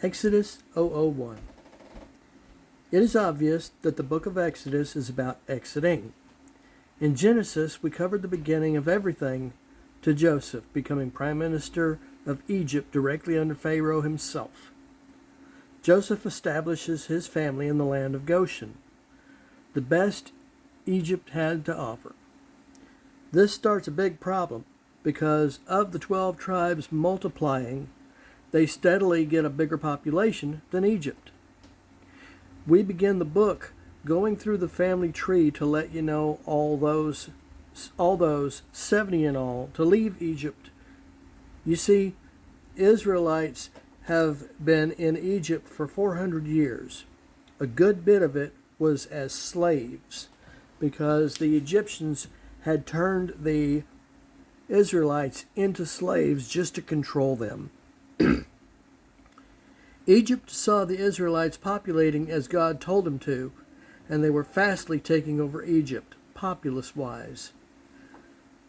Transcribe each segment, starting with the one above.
Exodus 001. It is obvious that the book of Exodus is about exiting. In Genesis, we covered the beginning of everything to Joseph becoming prime minister of Egypt directly under Pharaoh himself. Joseph establishes his family in the land of Goshen, the best Egypt had to offer. This starts a big problem because of the 12 tribes multiplying, they steadily get a bigger population than Egypt. We begin the book going through the family tree to let you know all those 70 in all to leave Egypt. You see, Israelites have been in Egypt for 400 years. A good bit of it was as slaves because the Egyptians had turned the Israelites into slaves just to control them. Egypt saw the Israelites populating as God told them to, and they were fastly taking over Egypt, populace-wise.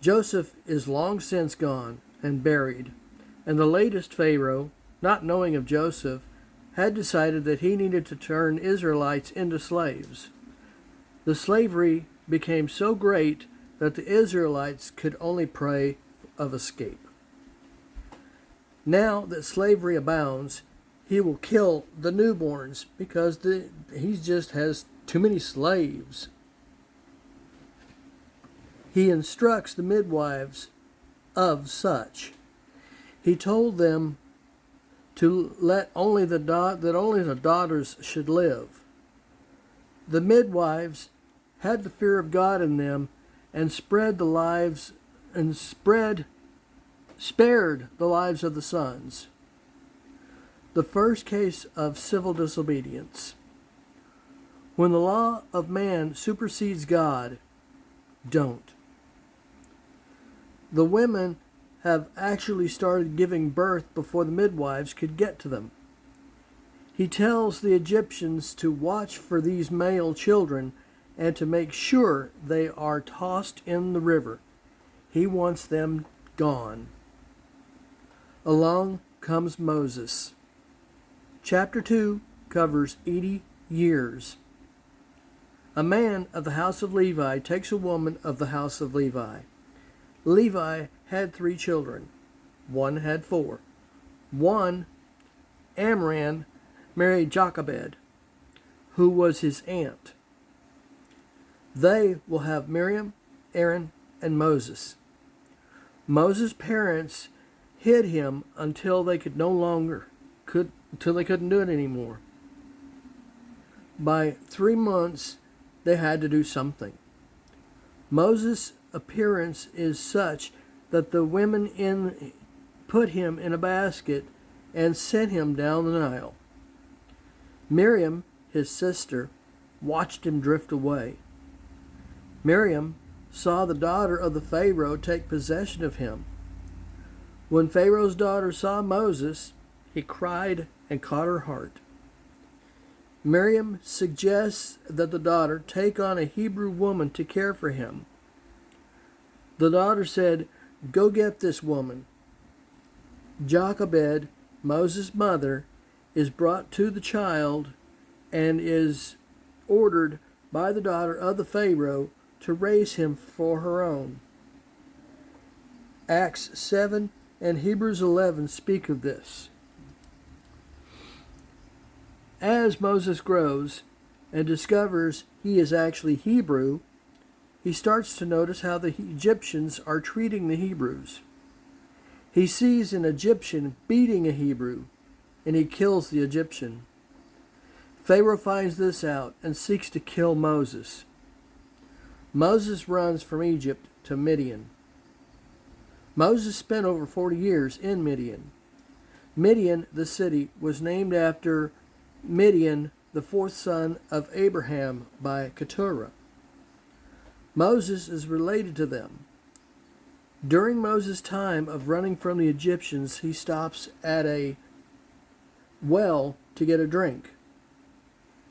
Joseph is long since gone and buried, and the latest Pharaoh, not knowing of Joseph, had decided that he needed to turn Israelites into slaves. The slavery became so great that the Israelites could only pray of escape. Now that slavery abounds, he will kill the newborns because he just has too many slaves. He instructs the midwives of such. He told them to let only the daughters should live. The midwives had the fear of God in them and spared the lives of the sons. The first case of civil disobedience. When the law of man supersedes God, don't. The women have actually started giving birth before the midwives could get to them. He tells the Egyptians to watch for these male children and to make sure they are tossed in the river. He wants them gone. Along comes Moses. Chapter 2 covers 80 years. A man of the house of Levi takes a woman of the house of Levi. Levi had 3 children. One had 4. One, Amram, married Jochebed, who was his aunt. They will have Miriam, Aaron, and Moses. Moses' parents hid him until they couldn't do it anymore. By 3 months, they had to do something. Moses' appearance is such that the women put him in a basket and sent him down the Nile. Miriam, his sister, watched him drift away. Miriam saw the daughter of the Pharaoh take possession of him. When Pharaoh's daughter saw Moses, he cried and caught her heart. Miriam suggests that the daughter take on a Hebrew woman to care for him. The daughter said, "Go get this woman." Jochebed, Moses' mother, is brought to the child and is ordered by the daughter of the Pharaoh to raise him for her own. Acts 7 and Hebrews 11 speak of this. As Moses grows and discovers he is actually Hebrew, he starts to notice how the Egyptians are treating the Hebrews. He sees an Egyptian beating a Hebrew, and he kills the Egyptian. Pharaoh finds this out and seeks to kill Moses. Moses runs from Egypt to Midian. Moses spent over 40 years in Midian. Midian, the city, was named after Midian, the 4th son of Abraham by Keturah. Moses is related to them. During Moses' time of running from the Egyptians, he stops at a well to get a drink.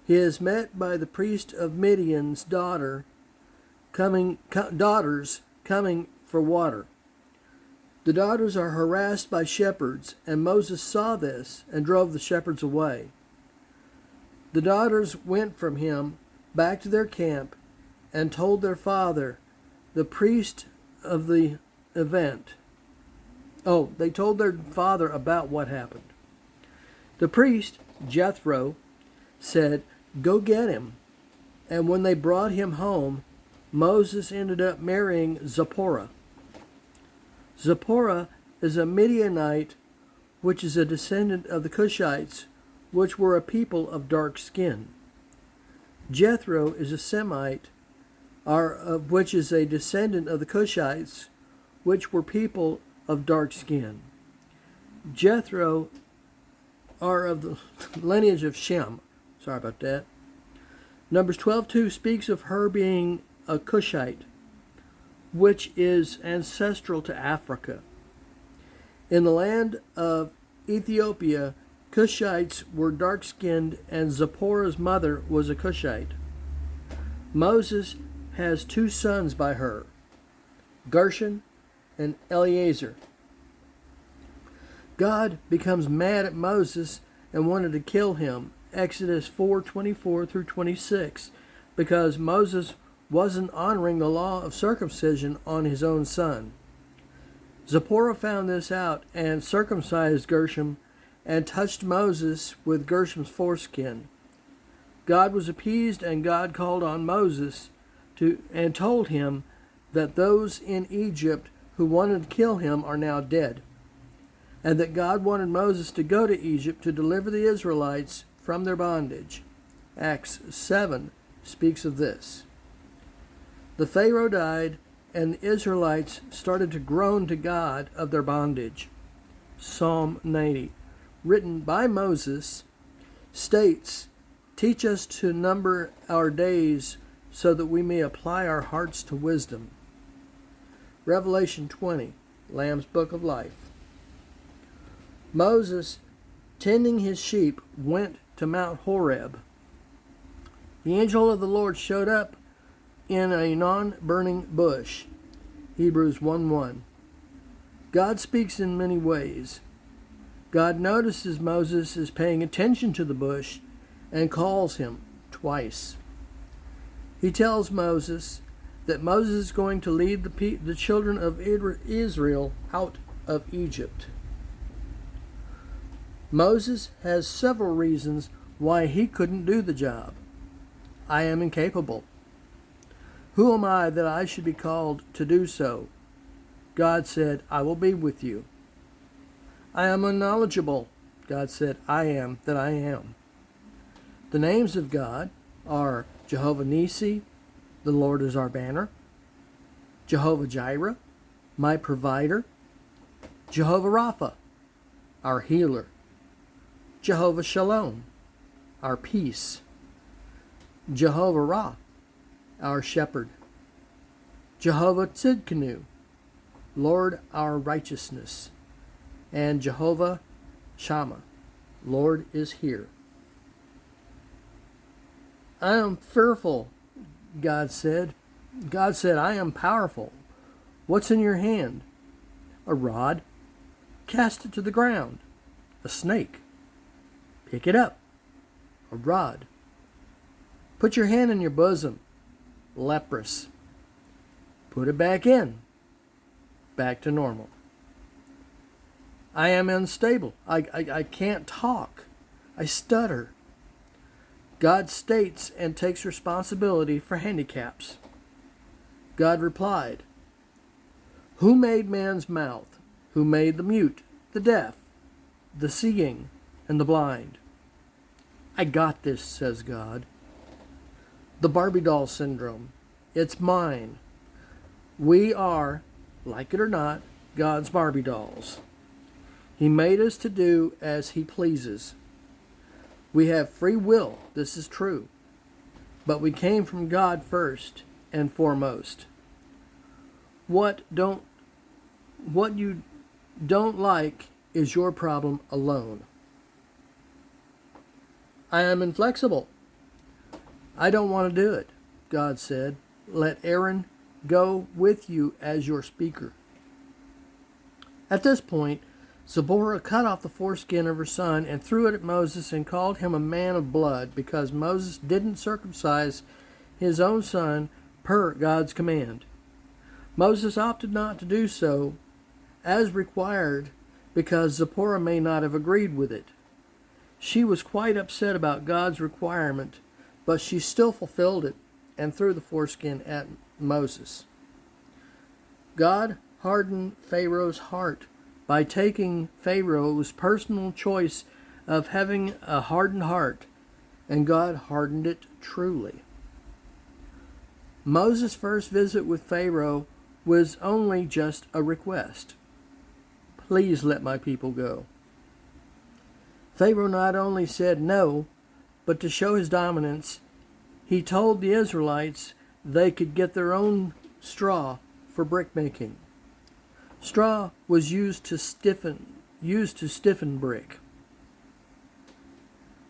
He is met by the priest of Midian's daughters coming for water. The daughters are harassed by shepherds, and Moses saw this and drove the shepherds away. The daughters went from him back to their camp and told their father, the priest, of the event. Oh, they told their father about what happened. The priest, Jethro, said, "Go get him." And when they brought him home, Moses ended up marrying Zipporah. Zipporah is a Midianite, which is a descendant of the Cushites, which were a people of dark skin. Jethro is a Semite, which is a descendant of the Cushites, which were people of dark skin. Jethro are of the lineage of Shem. Sorry about that. Numbers 12:2 speaks of her being a Cushite, which is ancestral to Africa. In the land of Ethiopia, Cushites were dark-skinned, and Zipporah's mother was a Cushite. Moses has 2 sons by her, Gershon and Eleazar. God becomes mad at Moses and wanted to kill him, Exodus 4:24 through 26, because Moses wasn't honoring the law of circumcision on his own son. Zipporah found this out and circumcised Gershom and touched Moses with Gershom's foreskin. God was appeased, and God called on Moses and told him that those in Egypt who wanted to kill him are now dead, and that God wanted Moses to go to Egypt to deliver the Israelites from their bondage. Acts 7 speaks of this. The Pharaoh died, and the Israelites started to groan to God of their bondage. Psalm 90, written by Moses, states, "Teach us to number our days so that we may apply our hearts to wisdom." Revelation 20, Lamb's Book of Life. Moses, tending his sheep, went to Mount Horeb. The angel of the Lord showed up in a non-burning bush. Hebrews 1:1. God speaks in many ways. God notices Moses is paying attention to the bush and calls him twice. He tells Moses that Moses is going to lead the children of Israel out of Egypt. Moses has several reasons why he couldn't do the job. I am incapable. Who am I that I should be called to do so? God said, I will be with you. I am unknowledgeable. God said, I am that I am. The names of God are Jehovah Nissi, the Lord is our banner, Jehovah Jireh, my provider, Jehovah Rapha, our healer, Jehovah Shalom, our peace, Jehovah Ra, our shepherd, Jehovah Tzidkenu, Lord our righteousness, and Jehovah Shammah, Lord is here. I am fearful, God said. God said, I am powerful. What's in your hand? A rod. Cast it to the ground. A snake. Pick it up. A rod. Put your hand in your bosom. Leprous. Put it back in. Back to normal. I am unstable. I can't talk. I stutter. God states and takes responsibility for handicaps. God replied, Who made man's mouth? Who made the mute, the deaf, the seeing, and the blind? I got this, says God. The Barbie doll syndrome. It's mine. We are, like it or not, God's Barbie dolls. He made us to do as He pleases. We have free will, this is true. But we came from God first and foremost. What you don't like is your problem alone. I am inflexible. I don't want to do it, God said. Let Aaron go with you as your speaker. At this point, Zipporah cut off the foreskin of her son and threw it at Moses and called him a man of blood because Moses didn't circumcise his own son per God's command. Moses opted not to do so as required because Zipporah may not have agreed with it. She was quite upset about God's requirement, but she still fulfilled it and threw the foreskin at Moses. God hardened Pharaoh's heart by taking Pharaoh's personal choice of having a hardened heart, and God hardened it truly. Moses' first visit with Pharaoh was only just a request. Please let my people go. Pharaoh not only said no, but to show his dominance, he told the Israelites they could get their own straw for brick making. Straw was used to stiffen brick.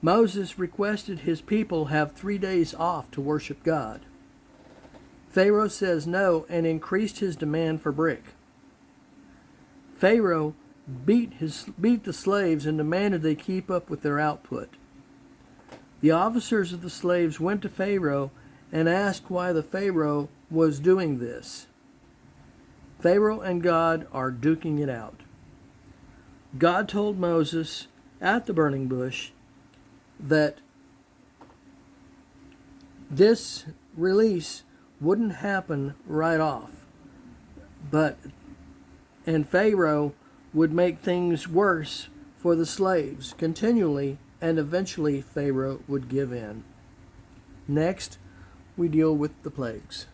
Moses requested his people have 3 days off to worship God. Pharaoh says no and increased his demand for brick. Pharaoh beat the slaves and demanded they keep up with their output. The officers of the slaves went to Pharaoh and asked why the Pharaoh was doing this. Pharaoh and God are duking it out. God told Moses at the burning bush that this release wouldn't happen right off, and Pharaoh would make things worse for the slaves continually, and eventually Pharaoh would give in. Next, we deal with the plagues.